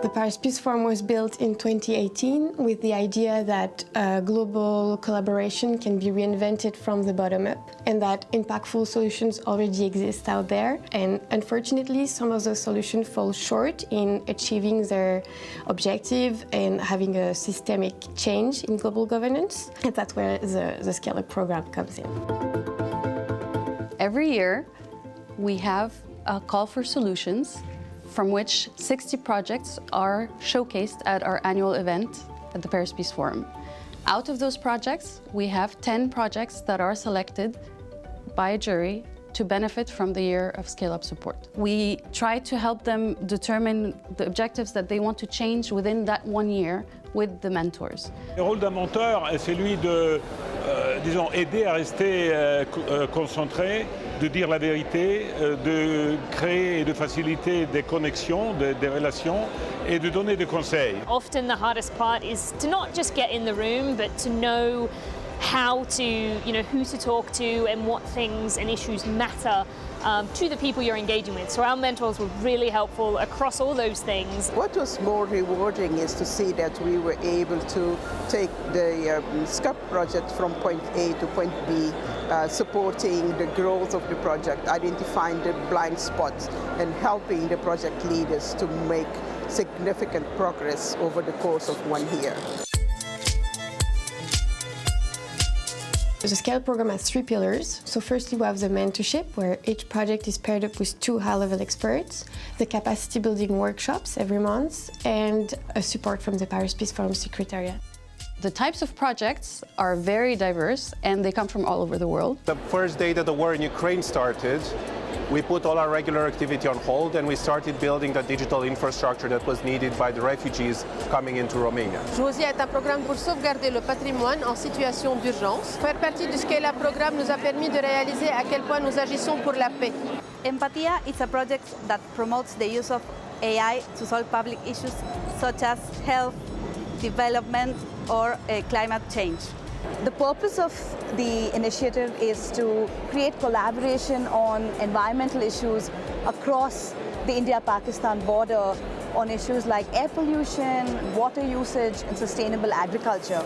The Paris Peace Forum was built in 2018 with the idea that global collaboration can be reinvented from the bottom up and that impactful solutions already exist out there. And unfortunately, some of those solutions fall short in achieving their objective and having a systemic change in global governance. And that's where the Scale Up program comes in. Every year, we have a call for solutions from which 60 projects are showcased at our annual event at the Paris Peace Forum. Out of those projects, we have 10 projects that are selected by a jury to benefit from the year of Scale Up support. We try to help them determine the objectives that they want to change within that 1 year with the mentors. Le rôle d'un mentor est celui de, disons, aider à rester concentré, de dire la vérité, de créer et de faciliter des connexions, des relations et de donner des conseils. Often the hardest part is to not just get in the room, but to know how to, who to talk to and what things and issues matter to the people you're engaging with. So our mentors were really helpful across all those things. What was more rewarding is to see that we were able to take the SCUP project from point A to point B, supporting the growth of the project, identifying the blind spots and helping the project leaders to make significant progress over the course of 1 year. The Scale Up program has 3 pillars. So firstly, we have the mentorship, where each project is paired up with 2 high-level experts, the capacity building workshops every month, and a support from the Paris Peace Forum Secretariat. The types of projects are very diverse and they come from all over the world. The first day that the war in Ukraine started, we put all our regular activity on hold and we started building the digital infrastructure that was needed by the refugees coming into Romania. Josia est un programme pour sauvegarder le patrimoine en situation d'urgence. Faire partie du Scale Up programme nous a permis de réaliser à quel point nous agissons pour la paix. Empatia is a project that promotes the use of AI to solve public issues such as health, development, or climate change. The purpose of the initiative is to create collaboration on environmental issues across the India-Pakistan border on issues like air pollution, water usage, and sustainable agriculture.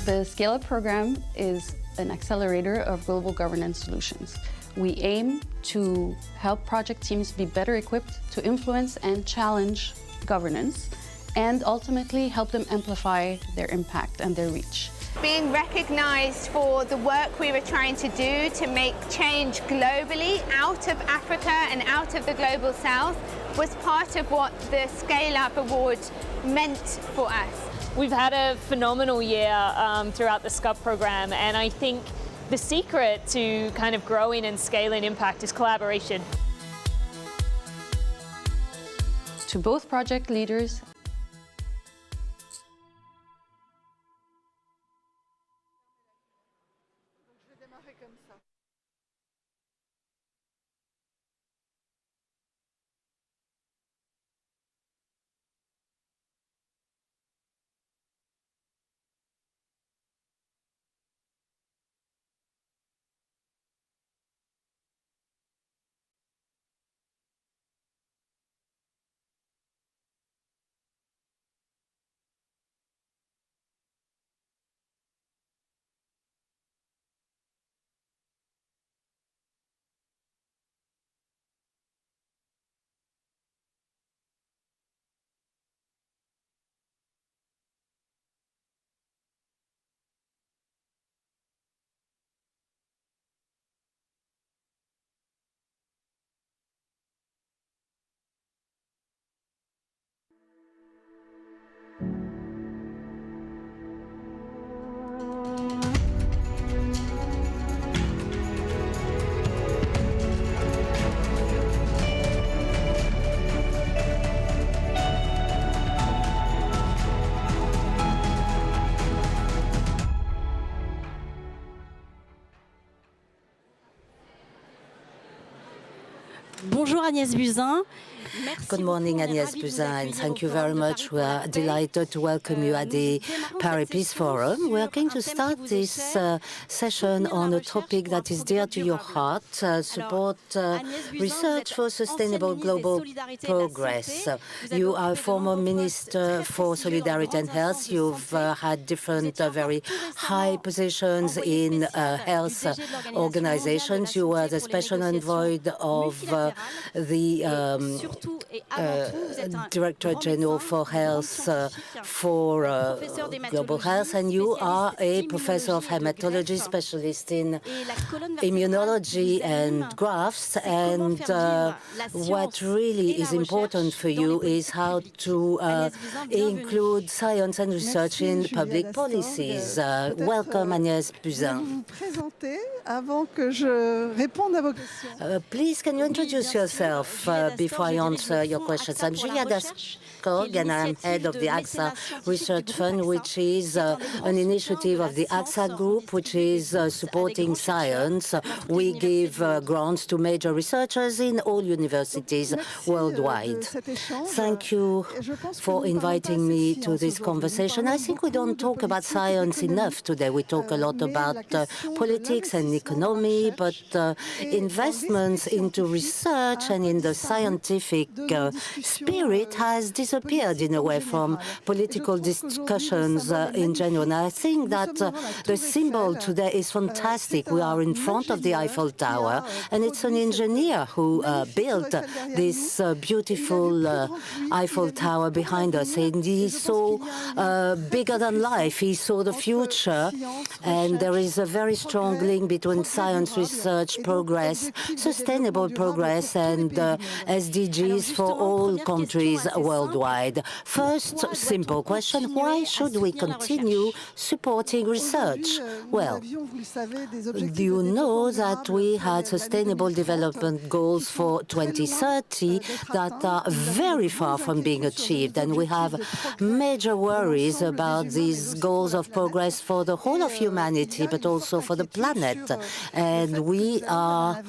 The Scale Up program is an accelerator of global governance solutions. We aim to help project teams be better equipped to influence and challenge governance, and ultimately help them amplify their impact and their reach. Being recognised for the work we were trying to do to make change globally out of Africa and out of the Global South was part of what the Scale Up Award meant for us. We've had a phenomenal year throughout the SCUP program, and I think the secret to kind of growing and scaling impact is collaboration. To both project leaders Bonjour Agnès Buzyn. Good morning, Agnès Buzyn. Thank you very much. We are delighted to welcome you at the Paris Peace Forum. We are going to start this session on a topic that is dear to your heart, support research for sustainable global progress. You are a former Minister for Solidarity and Health. You've had different very high positions in health organizations. You were the special envoy of the Director General for Health for Global Health, and you are a professor of hematology, specialist in immunology and grafts. And what really is important for you is how to include science and research in public policies. Welcome, Agnès Buzyn. Please, can you introduce yourself before I answer your questions? I'm Julia Daskog, and I'm head of the AXA Research Fund, which is an initiative of the AXA Group, which is supporting science. We give grants to major researchers in all universities worldwide. Thank you for inviting me to this conversation. I think we don't talk about science enough today. We talk a lot about politics and economy, but investments into research and in the scientific spirit has disappeared in a way from political discussions in general. And I think that the symbol today is fantastic. We are in front of the Eiffel Tower, and it's an engineer who built this beautiful Eiffel Tower behind us. And he saw bigger than life. He saw the future, and there is a very strong link between science, research, progress, sustainable progress, and SDGs for all countries worldwide. First, simple question: why should we continue supporting research? Well, you know that we had Sustainable Development Goals for 2030 that are very far from being achieved, and we have major worries about these goals of progress for the whole of humanity, but also for the planet. And we are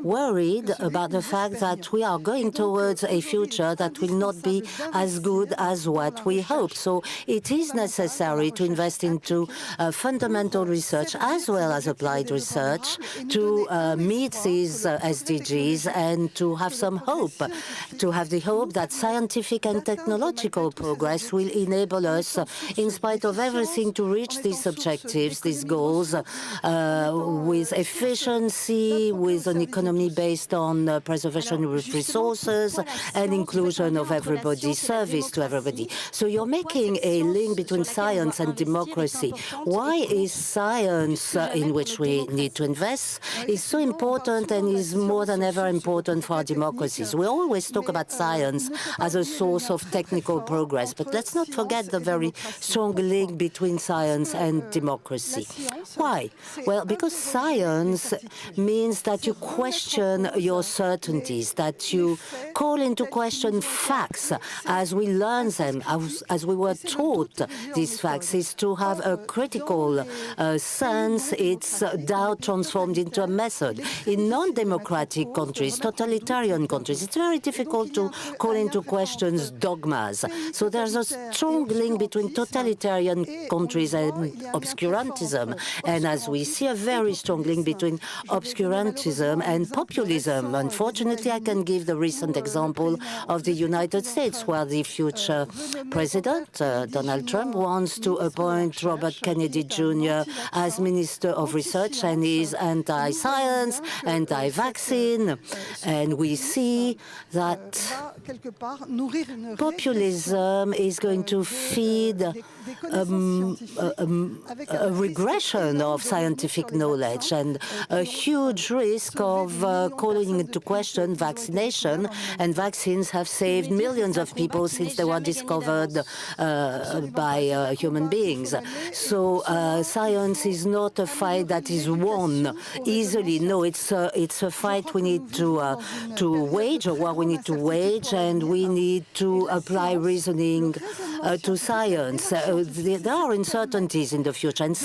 worried about the fact that we are going towards a future that will not be as good as what we hope. So it is necessary to invest into fundamental research as well as applied research to meet these SDGs and to have some hope, to have the hope that scientific and technological progress will enable us, in spite of everything, to reach these objectives, these goals, with efficiency, with an economy based on preservation of resources and inclusion of everybody, service to everybody. So you're making a link between science and democracy. Why is science, in which we need to invest, is so important and is more than ever important for our democracies? We always talk about science as a source of technical progress, but let's not forget the very strong link between science and democracy. Why? Well, because science means that you question your certainties, that you call into question facts as we learn them, as we were taught these facts. Is to have a critical sense. It's doubt transformed into a method. In non-democratic countries, totalitarian countries, it's very difficult to call into questions dogmas. So there's a strong link between totalitarian countries and obscurantism. And as we see, a very strong link between obscurantism and populism. Unfortunately, I can give the recent example of the United States, where the future president, Donald Trump, wants to appoint Robert Kennedy Jr. as Minister of Research, and is anti-science, anti-vaccine. And we see that populism is going to feed a regression of scientific knowledge and a huge risk of calling into question vaccination. And vaccines have saved saved millions of people since they were discovered by human beings. So science is not a fight that is won easily. No, it's a fight we need to wage, a war we need to wage, and we need to apply reasoning to science. There are uncertainties in the future, and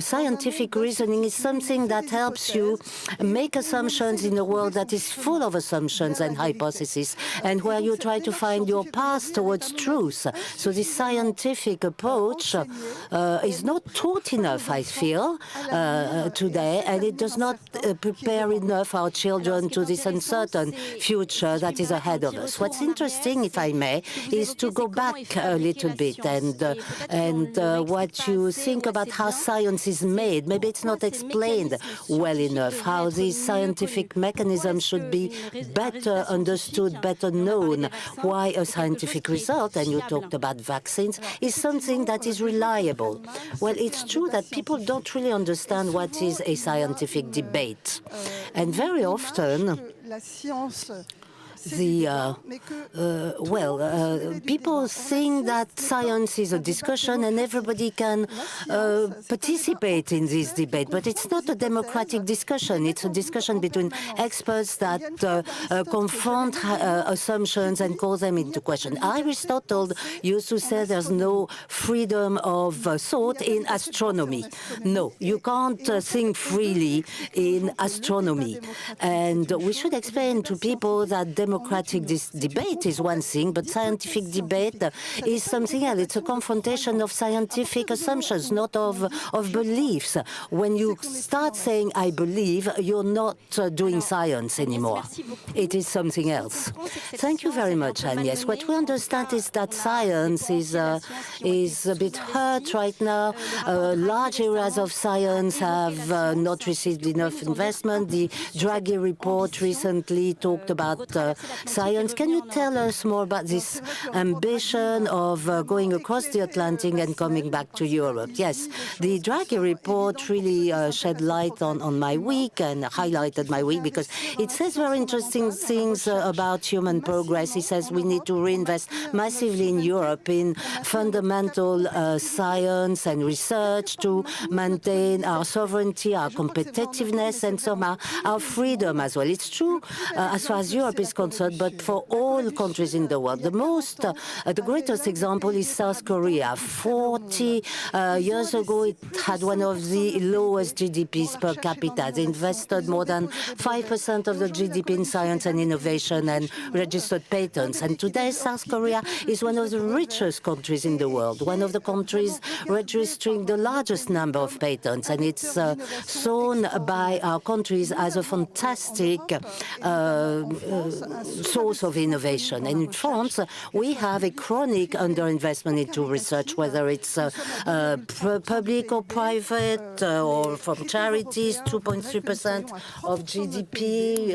scientific reasoning is something that helps you make assumptions in a world that is full of assumptions and hypotheses, and where you try to find your path towards truth. So this scientific approach is not taught enough, I feel, today, and it does not prepare enough our children to this uncertain future that is ahead of us. What's interesting, if I may, is to go back a little bit and what you think about how science is made. Maybe it's not explained well enough, how these scientific mechanisms should be better understood, better known, why a scientific result, and you talked about vaccines, is something that is reliable. Well, it's true that people don't really understand what is a scientific debate. And very often, people think that science is a discussion and everybody can participate in this debate, but it's not a democratic discussion. It's a discussion between experts that confront assumptions and call them into question. Aristotle used to say there's no freedom of thought in astronomy. No, you can't think freely in astronomy. And we should explain to people that democratic debate is one thing, but scientific debate is something else. It's a confrontation of scientific assumptions, not of beliefs. When you start saying, I believe, you're not doing science anymore. It is something else. Thank you very much, Agnès. What we understand is that science is a bit hurt right now. Large areas of science have not received enough investment. The Draghi report recently talked about science. Can you tell us more about this ambition of going across the Atlantic and coming back to Europe? Yes, the Draghi report really shed light on my week and highlighted my week, because it says very interesting things about human progress. It says we need to reinvest massively in Europe in fundamental science and research to maintain our sovereignty, our competitiveness, and somehow our freedom as well. It's true as far as Europe is concerned, but for all countries in the world. The greatest example is South Korea. 40 years ago, it had one of the lowest GDPs per capita. They invested more than 5% of the GDP in science and innovation and registered patents. And today, South Korea is one of the richest countries in the world, one of the countries registering the largest number of patents. And it's shown by our countries as a fantastic source of innovation. And in France, we have a chronic underinvestment into research, whether it's public or private or from charities, 2.3% of GDP.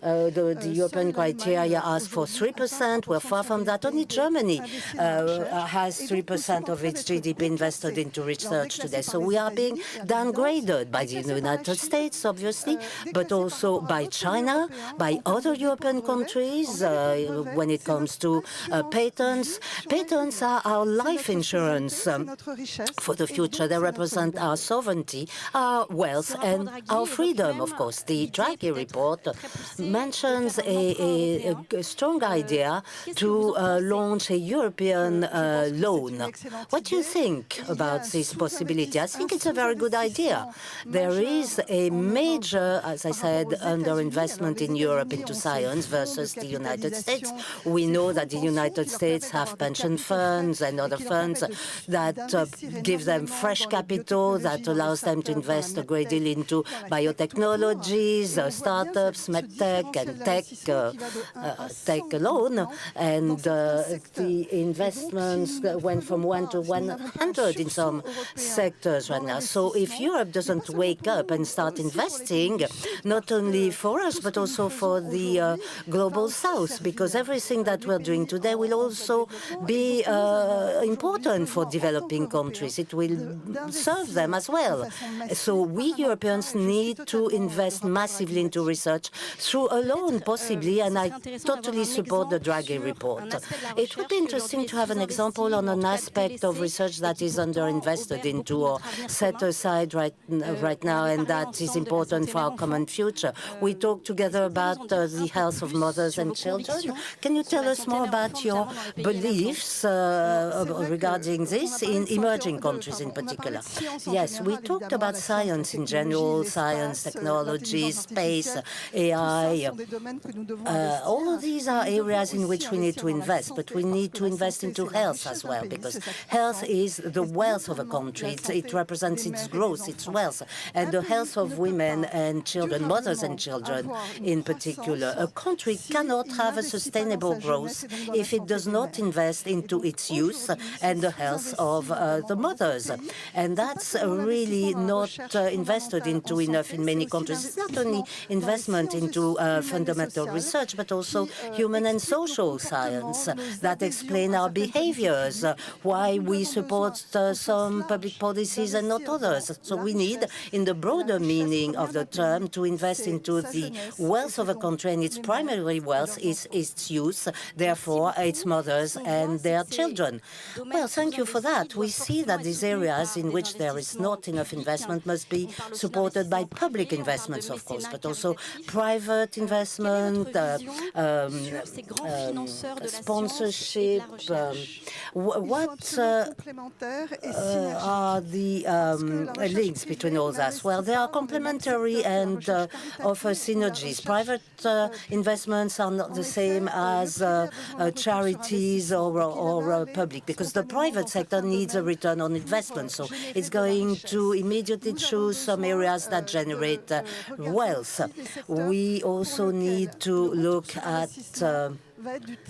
The European criteria ask for 3%. We're far from that. Only Germany has 3% of its GDP invested into research today. So we are being downgraded by the United States, obviously, but also by China, by other European countries when it comes to patents. Patents are our life insurance for the future. They represent our sovereignty, our wealth, and our freedom, of course. The Draghi report mentions a strong idea to launch a European loan. What do you think about this possibility? I think it's a very good idea. There is a major, as I said, underinvestment in Europe into science versus the United States. We know that the United States have pension funds and other funds that give them fresh capital that allows them to invest a great deal into biotechnologies, startups, medtech, and tech alone. And the investments went from 1 to 100 in some sectors right now. So if Europe doesn't wake up and start investing, not only for us, but also for the global south, because everything that we're doing today will also be important for developing countries. It will serve them as well. So we Europeans need to invest massively into research through a loan, possibly, and I totally support the Draghi report. It would be interesting to have an example on an aspect of research that is underinvested into or set aside right now, and that is important for our common future. We talked together about the health of mothers and children. Can you tell us more about your beliefs regarding this in emerging countries in particular? Yes, we talked about science in general, science, technology, space, AI. All of these are areas in which we need to invest, but we need to invest into health as well, because health is the wealth of a country. It represents its growth, its wealth, and the health of women and children, mothers and children in particular. A country cannot have a sustainable growth if it does not invest into its youth and the health of the mothers. And that's really not invested into enough in many countries. It's not only investment into fundamental research, but also human and social science that explain our behaviors, why we support some public policies and not others. So we need, in the broader meaning of the term, to invest into the wealth of a country, and its primary wealth is its youth, therefore its mothers and their children. Well, thank you for that. We see that these areas in which there is not enough investment must be supported by public investments, of course, but also private investment, sponsorship. What are the links between all that? Well, they are complementary and offer synergies. Private investments are not the same as charities or public, because the private sector needs a return on investment. So it's going to immediately choose some areas that generate wealth. We also need to look at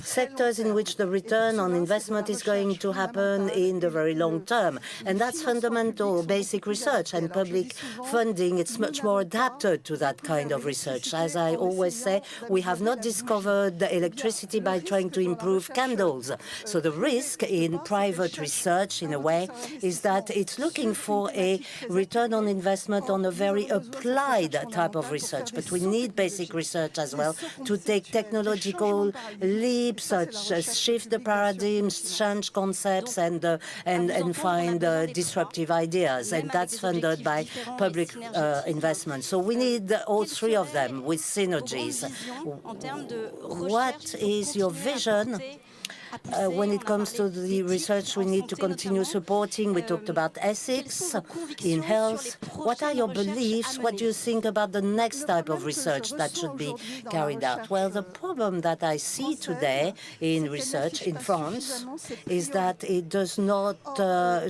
sectors in which the return on investment is going to happen in the very long term. And that's fundamental basic research, and public funding, it's much more adapted to that kind of research. As I always say, we have not discovered the electricity by trying to improve candles. So the risk in private research, in a way, is that it's looking for a return on investment on a very applied type of research. But we need basic research as well to take technological leaps, such as shift the paradigms, change concepts, and find disruptive ideas. And that's funded by public investment. So we need all three of them with synergies. What is your vision when it comes to the research we need to continue supporting? We talked about ethics in health. What are your beliefs? What do you think about the next type of research that should be carried out? Well, the problem that I see today in research in France is that it does not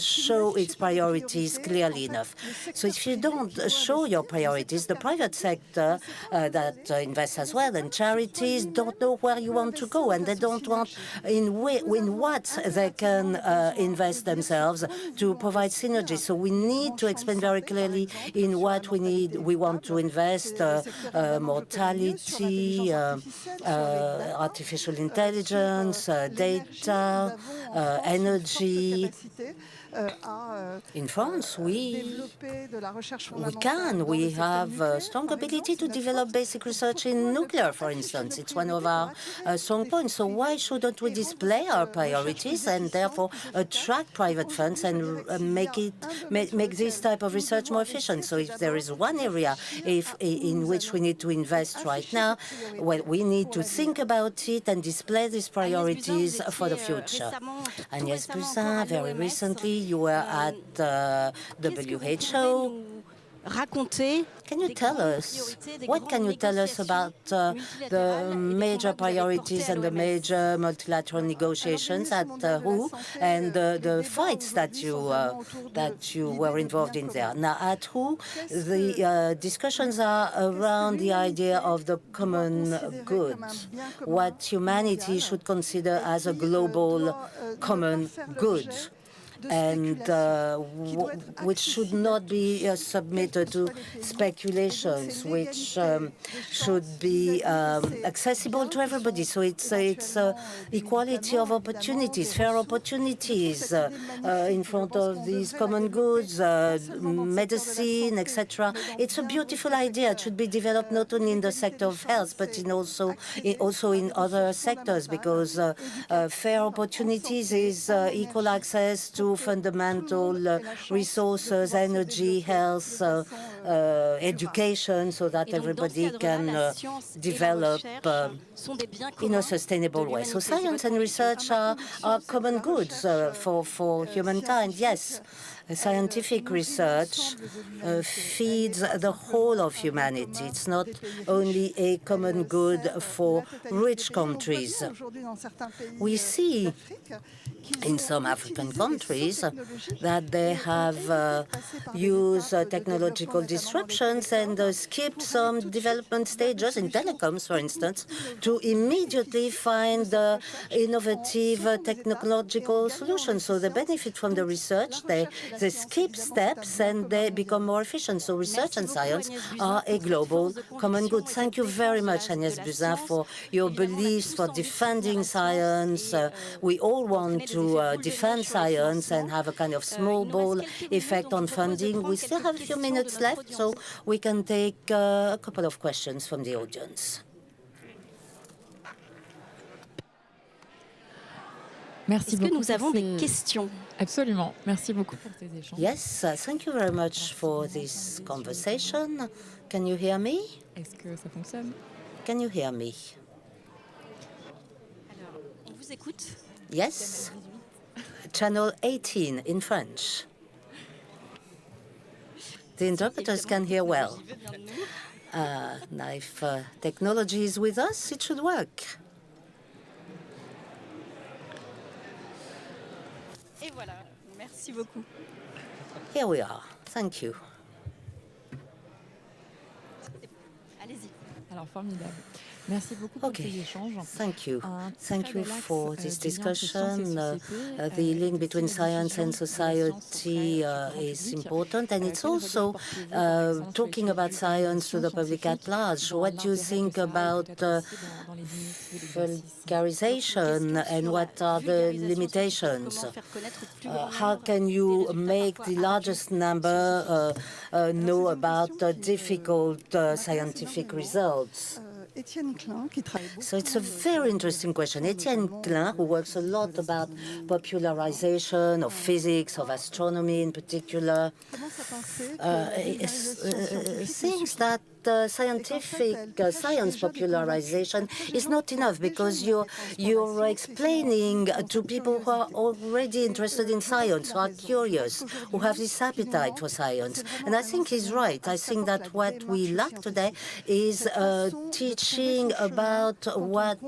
show its priorities clearly enough. So if you don't show your priorities, the private sector that invests as well, and charities don't know where you want to go, and they don't want in what they can invest themselves to provide synergy. So we need to explain very clearly in what we want to invest, mortality, artificial intelligence, data, energy. In France, we have a strong ability to develop basic research in nuclear, for instance. It's one of our strong points. So why shouldn't we display our priorities and therefore attract private funds and make this type of research more efficient? So if there is one area in which we need to invest right now, well, we need to think about it and display these priorities for the future. Agnès Buzyn, very recently, you were at the WHO. Can you tell us, what can you tell us about the major priorities and the major multilateral negotiations at WHO and the fights that you were involved in there? Now, at WHO, the discussions are around the idea of the common good, what humanity should consider as a global common good. and which should not be submitted to speculations, which should be accessible to everybody. So it's equality of opportunities, fair opportunities in front of these common goods, medicine, etc. It's a beautiful idea. It should be developed not only in the sector of health, but also in other sectors, because fair opportunities is equal access to fundamental resources, energy, health, education, so that everybody can develop in a sustainable way. So science and research are common goods for humankind, yes. Scientific research feeds the whole of humanity. It's not only a common good for rich countries. We see in some African countries that they have used technological disruptions and skipped some development stages in telecoms, for instance, to immediately find innovative technological solutions. So they benefit from the research, they skip steps, and they become more efficient. So research and science are a global common good. Thank you very much, Agnès Buzyn, for your beliefs, for defending science. We all want to defend science and have a kind of snowball effect on funding. We still have a few minutes left, so we can take a couple of questions from the audience. Merci beaucoup. Est-ce que nous avons des questions? Absolument. Merci beaucoup pour ces échanges. Yes, thank you very much for this conversation. Can you hear me? Est-ce que ça fonctionne? Can you hear me? Alors, on vous écoute. Yes. Channel 18 in French. The interpreters can hear well. Now, if technology is with us, it should work. Et voilà, merci beaucoup. Here we are. Thank you. Allez-y. Alors, formidable. Merci beaucoup pour ces échanges. Thank you. Thank you for this discussion. The link between science and society is important, and it's also talking about science to the public at large. What do you think about vulgarization, and what are the limitations? How can you make the largest number know about difficult scientific results? So it's a very interesting question. Étienne Klein, who works a lot about popularization of physics, of astronomy in particular, thinks that science popularization is not enough, because you're explaining to people who are already interested in science, who are curious, who have this appetite for science. And I think he's right. I think that what we lack today is teaching about what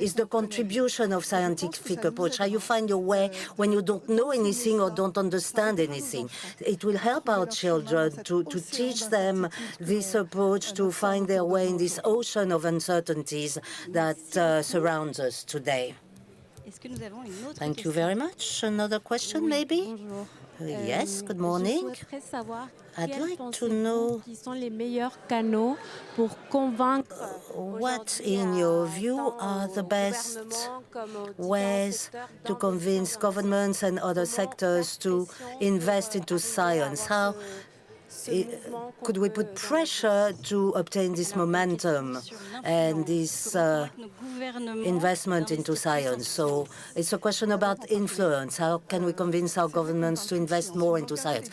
is the contribution of scientific approach, how you find your way when you don't know anything or don't understand anything. It will help our children to teach them this approach, to find their way in this ocean of uncertainties that surrounds us today. Thank you very much. Another question, maybe? Yes, good morning. I'd like to know what, in your view, are the best ways to convince governments and other sectors to invest into science. How could we put pressure to obtain this momentum and this investment into science? So it's a question about influence. How can we convince our governments to invest more into science?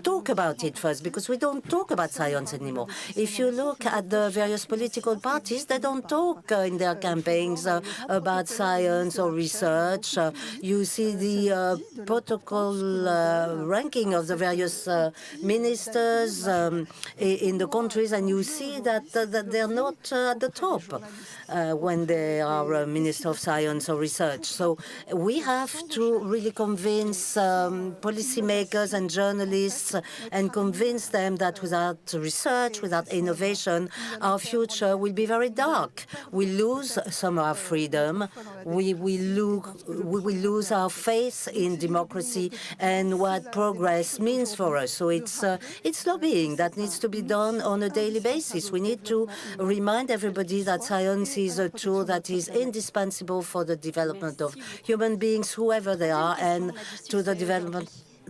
Talk about it first, because we don't talk about science anymore. If you look at the various political parties, they don't talk in their campaigns about science or research. You see the protocol ranking of the various ministers in the countries, and you see that they're not at the top. when they are a Minister of Science or Research. So we have to really convince policymakers and journalists and convince them that without research, without innovation, our future will be very dark. We lose some of our freedom. We will lose our faith in democracy and what progress means for us. So it's lobbying that needs to be done on a daily basis. We need to remind everybody that science is a tool that is indispensable for the development of human beings, whoever they are, and to the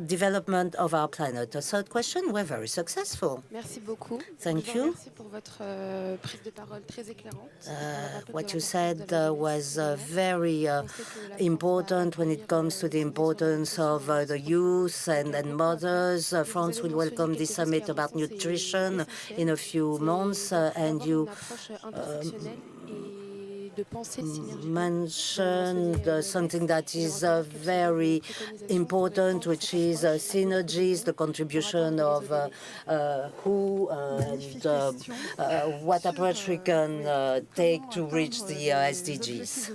development of our planet. A third question, we're very successful. Thank you. What you said was very important when it comes to the importance of the youth and mothers. France will welcome the summit about nutrition in a few months, and you mentioned something that is very important, which is synergies, the contribution of WHO and what approach we can take to reach the SDGs.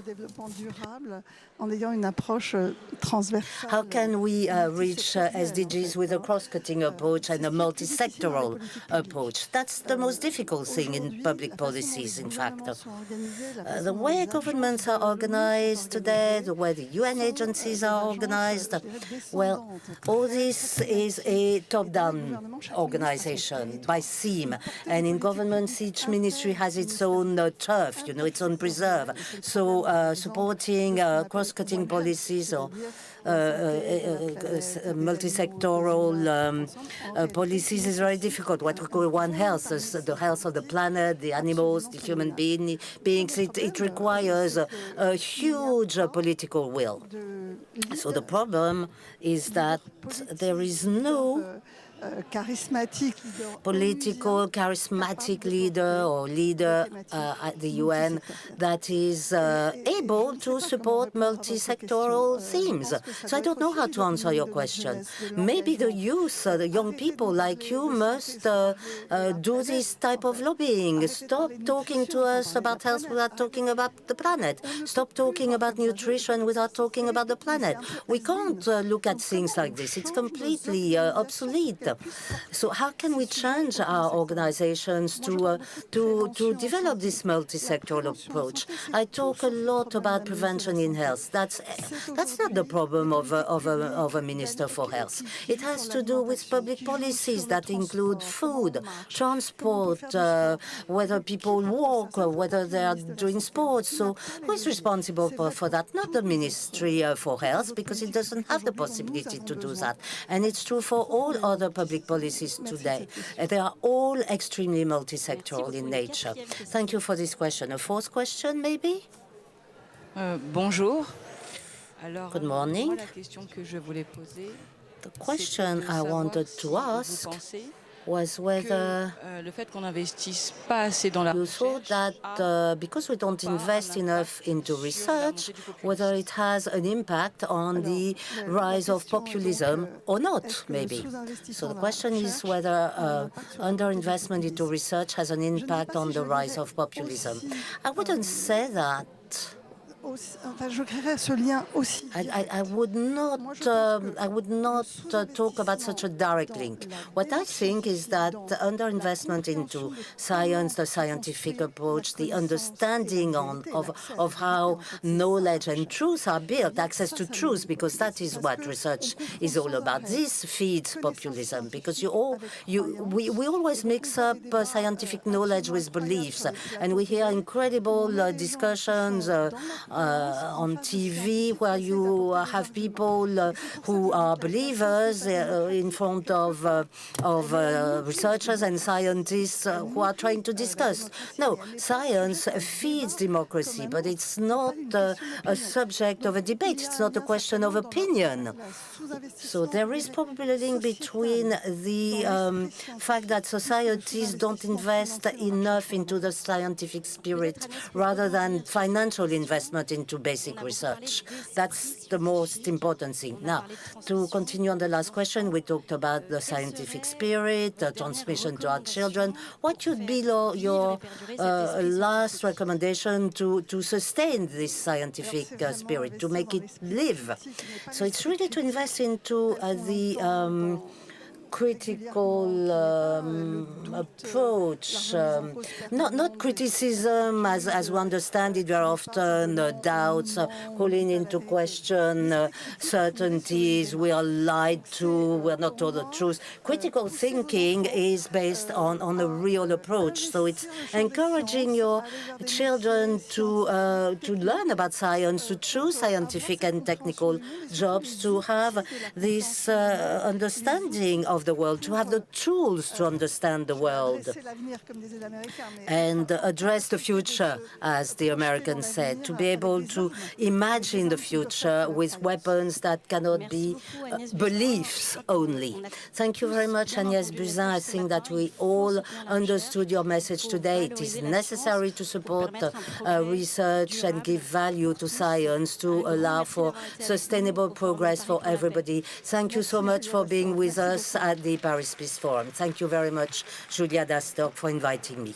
How can we reach SDGs with a cross-cutting approach and a multi-sectoral approach? That's the most difficult thing in public policies, in fact. The way governments are organized today, the way the UN agencies are organized, well, all this is a top-down organization by theme. And in governments, each ministry has its own turf, its own preserve. So supporting cross-cutting policies or multi-sectoral policies is very difficult. What we call One Health, the health of the planet, the animals, the human beings, it requires a huge political will. So the problem is that there is no political, charismatic leader or leader at the UN that is able to support multi-sectoral themes. So I don't know how to answer your question. Maybe the youth, the young people like you must do this type of lobbying. Stop talking to us about health without talking about the planet. Stop talking about nutrition without talking about the planet. We can't look at things like this. It's completely obsolete. So how can we change our organizations to develop this multi-sectoral approach? I talk a lot about prevention in health. That's not the problem of a minister for health. It has to do with public policies that include food, transport, whether people walk, or whether they are doing sports. So who is responsible for that? Not the Ministry for Health, because it doesn't have the possibility to do that. And it's true for all other public policies today. They are all extremely multi-sectoral in nature. Thank you for this question. A fourth question, maybe? Bonjour. Good morning. The question I wanted to ask was whether you thought that because we don't invest enough into research, whether it has an impact on the rise of populism or not, maybe. So the question is whether underinvestment into research has an impact on the rise of populism. I wouldn't say that. I would not talk about such a direct link. What I think is that the underinvestment into science, the scientific approach, the understanding of how knowledge and truth are built, access to truth, because that is what research is all about. This feeds populism, because we always mix up scientific knowledge with beliefs, and we hear incredible discussions on TV where you have people who are believers in front of researchers and scientists who are trying to discuss. No, science feeds democracy, but it's not a subject of a debate. It's not a question of opinion. So there is probably a link between the fact that societies don't invest enough into the scientific spirit rather than financial investment investment into basic research. That's the most important thing. Now, to continue on the last question, we talked about the scientific spirit, the transmission to our children. What would be your last recommendation to sustain this scientific spirit, to make it live? So it's really to invest into the critical approach, not criticism as we understand it. There are often doubts, calling into question certainties. We are lied to. We are not told the truth. Critical thinking is based on a real approach. So it's encouraging your children to learn about science, to choose scientific and technical jobs, to have this understanding of the world, to have the tools to understand the world and address the future, as the Americans said, to be able to imagine the future with weapons that cannot be beliefs only. Thank you very much, Agnès Buzyn. I think that we all understood your message today. It is necessary to support research and give value to science to allow for sustainable progress for everybody. Thank you so much for being with us at the Paris Peace Forum. Thank you very much, Julia Dastok, for inviting me.